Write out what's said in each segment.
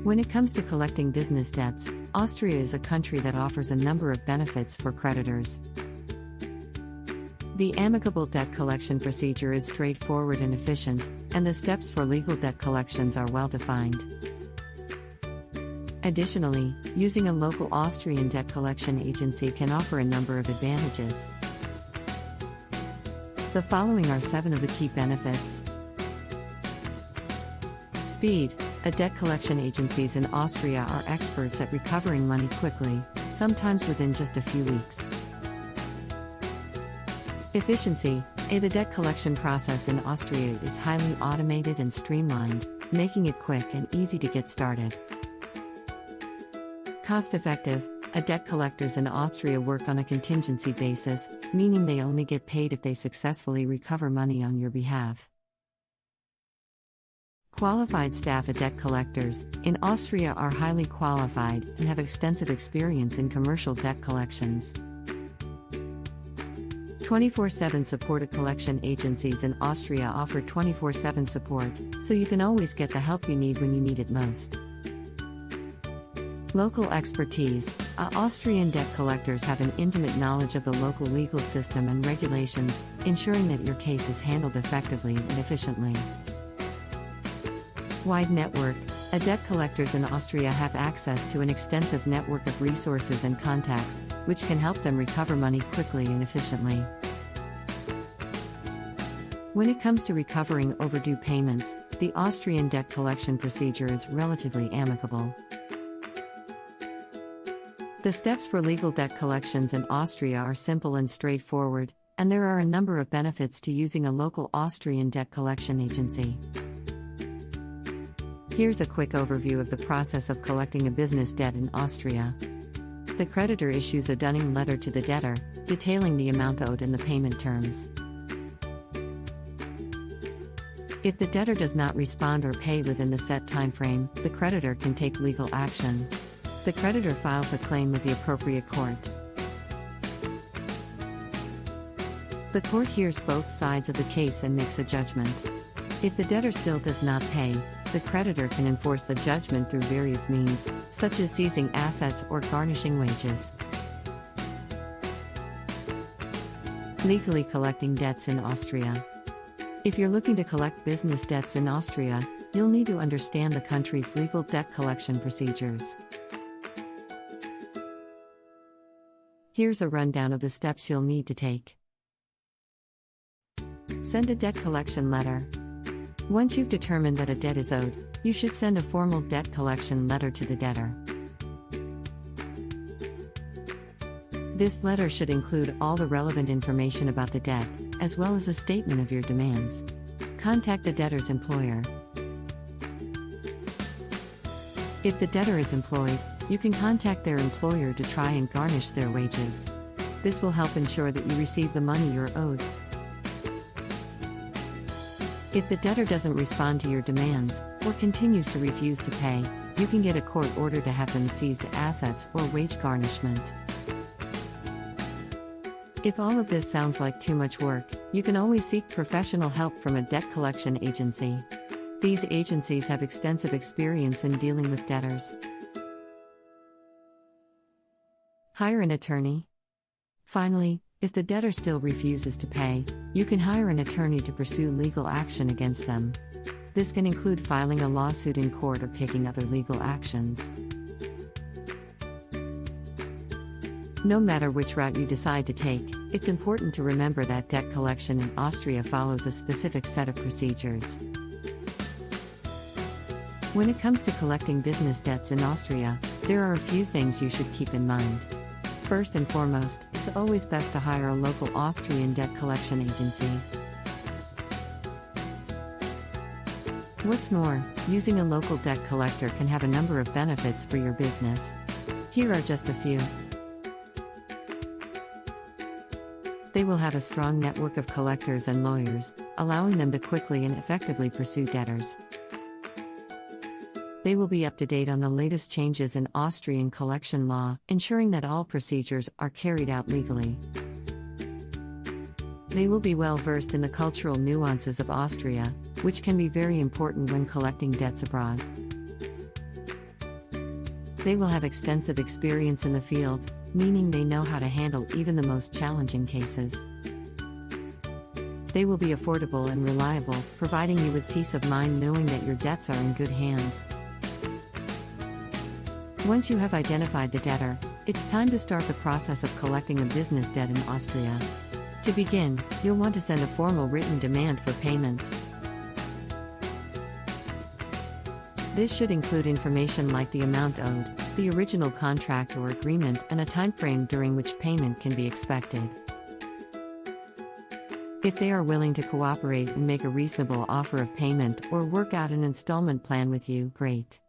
When it comes to collecting business debts, Austria is a country that offers a number of benefits for creditors. The amicable debt collection procedure is straightforward and efficient, and the steps for legal debt collections are well defined. Additionally, using a local Austrian debt collection agency can offer a number of advantages. The following are 7 of the key benefits. Speed. Debt collection agencies in Austria are experts at recovering money quickly, sometimes within just a few weeks. Efficiency. The debt collection process in Austria is highly automated and streamlined, making it quick and easy to get started. Cost-effective. Debt collectors in Austria work on a contingency basis, meaning they only get paid if they successfully recover money on your behalf. Qualified staff. Debt collectors in Austria are highly qualified and have extensive experience in commercial debt collections. 24/7 support. Collection agencies in Austria offer 24/7 support, so you can always get the help you need when you need it most. Local expertise. Austrian debt collectors have an intimate knowledge of the local legal system and regulations, ensuring that your case is handled effectively and efficiently. Wide network. Debt collectors in Austria have access to an extensive network of resources and contacts, which can help them recover money quickly and efficiently. When it comes to recovering overdue payments, the Austrian debt collection procedure is relatively amicable. The steps for legal debt collections in Austria are simple and straightforward, and there are a number of benefits to using a local Austrian debt collection agency. Here's a quick overview of the process of collecting a business debt in Austria. The creditor issues a dunning letter to the debtor, detailing the amount owed and the payment terms. If the debtor does not respond or pay within the set time frame, the creditor can take legal action. The creditor files a claim with the appropriate court. The court hears both sides of the case and makes a judgment. If the debtor still does not pay, the creditor can enforce the judgment through various means, such as seizing assets or garnishing wages. Legally collecting debts in Austria. If you're looking to collect business debts in Austria, you'll need to understand the country's legal debt collection procedures. Here's a rundown of the steps you'll need to take. Send a debt collection letter. Once you've determined that a debt is owed, you should send a formal debt collection letter to the debtor. This letter should include all the relevant information about the debt, as well as a statement of your demands. Contact the debtor's employer. If the debtor is employed, you can contact their employer to try and garnish their wages. This will help ensure that you receive the money you're owed. If the debtor doesn't respond to your demands, or continues to refuse to pay, you can get a court order to have them seized assets or wage garnishment. If all of this sounds like too much work, you can always seek professional help from a debt collection agency. These agencies have extensive experience in dealing with debtors. Hire an attorney. Finally, if the debtor still refuses to pay, you can hire an attorney to pursue legal action against them. This can include filing a lawsuit in court or taking other legal actions. No matter which route you decide to take, it's important to remember that debt collection in Austria follows a specific set of procedures. When it comes to collecting business debts in Austria, there are a few things you should keep in mind. First and foremost, it's always best to hire a local Austrian debt collection agency. What's more, using a local debt collector can have a number of benefits for your business. Here are just a few. They will have a strong network of collectors and lawyers, allowing them to quickly and effectively pursue debtors. They will be up to date on the latest changes in Austrian collection law, ensuring that all procedures are carried out legally. They will be well versed in the cultural nuances of Austria, which can be very important when collecting debts abroad. They will have extensive experience in the field, meaning they know how to handle even the most challenging cases. They will be affordable and reliable, providing you with peace of mind knowing that your debts are in good hands. Once you have identified the debtor, it's time to start the process of collecting a business debt in Austria. To begin, you'll want to send a formal written demand for payment. This should include information like the amount owed, the original contract or agreement, and a timeframe during which payment can be expected. If they are willing to cooperate and make a reasonable offer of payment or work out an installment plan with you, great.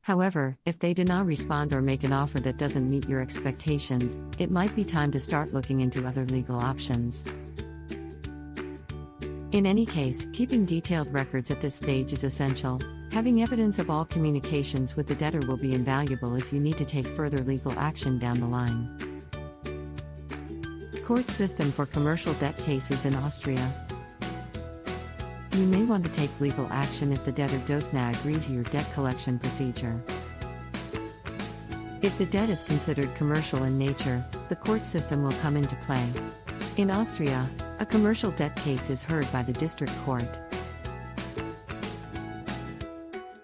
However, if they do not respond or make an offer that doesn't meet your expectations, it might be time to start looking into other legal options. In any case, keeping detailed records at this stage is essential. Having evidence of all communications with the debtor will be invaluable if you need to take further legal action down the line. Court system for commercial debt cases in Austria. You may want to take legal action if the debtor does not agree to your debt collection procedure. If the debt is considered commercial in nature, the court system will come into play. In Austria, a commercial debt case is heard by the district court.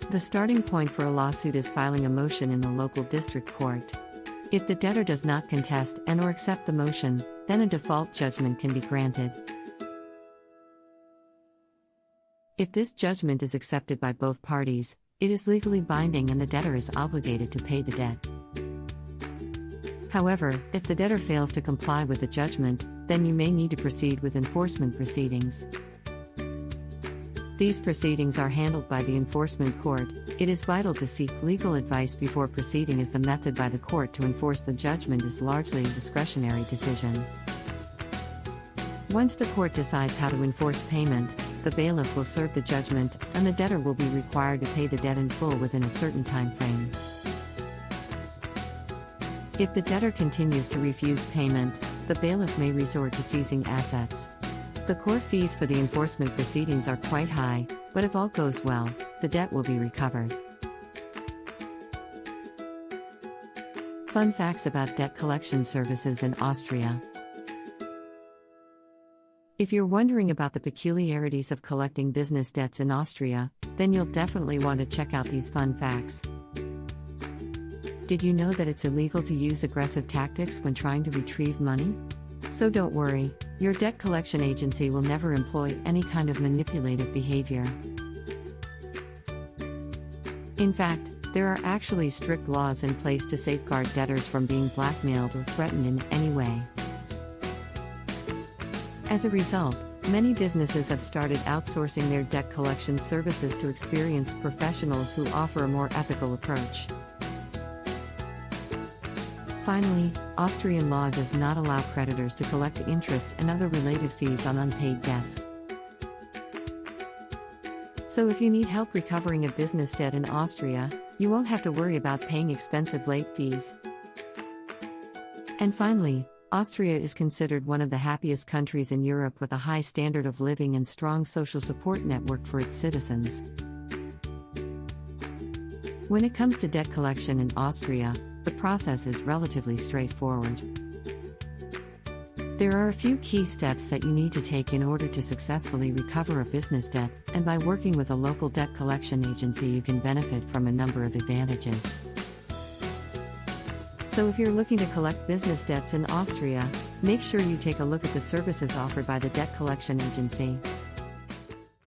The starting point for a lawsuit is filing a motion in the local district court. If the debtor does not contest and/or accept the motion, then a default judgment can be granted. If this judgment is accepted by both parties, it is legally binding and the debtor is obligated to pay the debt. However, if the debtor fails to comply with the judgment, then you may need to proceed with enforcement proceedings. These proceedings are handled by the enforcement court. It is vital to seek legal advice before proceeding, as the method by the court to enforce the judgment is largely a discretionary decision. Once the court decides how to enforce payment, the bailiff will serve the judgment, and the debtor will be required to pay the debt in full within a certain time frame. If the debtor continues to refuse payment, the bailiff may resort to seizing assets. The court fees for the enforcement proceedings are quite high, but if all goes well, the debt will be recovered. Fun facts about debt collection services in Austria. If you're wondering about the peculiarities of collecting business debts in Austria, then you'll definitely want to check out these fun facts. Did you know that it's illegal to use aggressive tactics when trying to retrieve money? So don't worry, your debt collection agency will never employ any kind of manipulative behavior. In fact, there are actually strict laws in place to safeguard debtors from being blackmailed or threatened in any way. As a result, many businesses have started outsourcing their debt collection services to experienced professionals who offer a more ethical approach. Finally, Austrian law does not allow creditors to collect interest and other related fees on unpaid debts. So if you need help recovering a business debt in Austria, you won't have to worry about paying expensive late fees. And finally, Austria is considered one of the happiest countries in Europe with a high standard of living and strong social support network for its citizens. When it comes to debt collection in Austria, the process is relatively straightforward. There are a few key steps that you need to take in order to successfully recover a business debt, and by working with a local debt collection agency you can benefit from a number of advantages. So if you're looking to collect business debts in Austria, make sure you take a look at the services offered by the debt collection agency.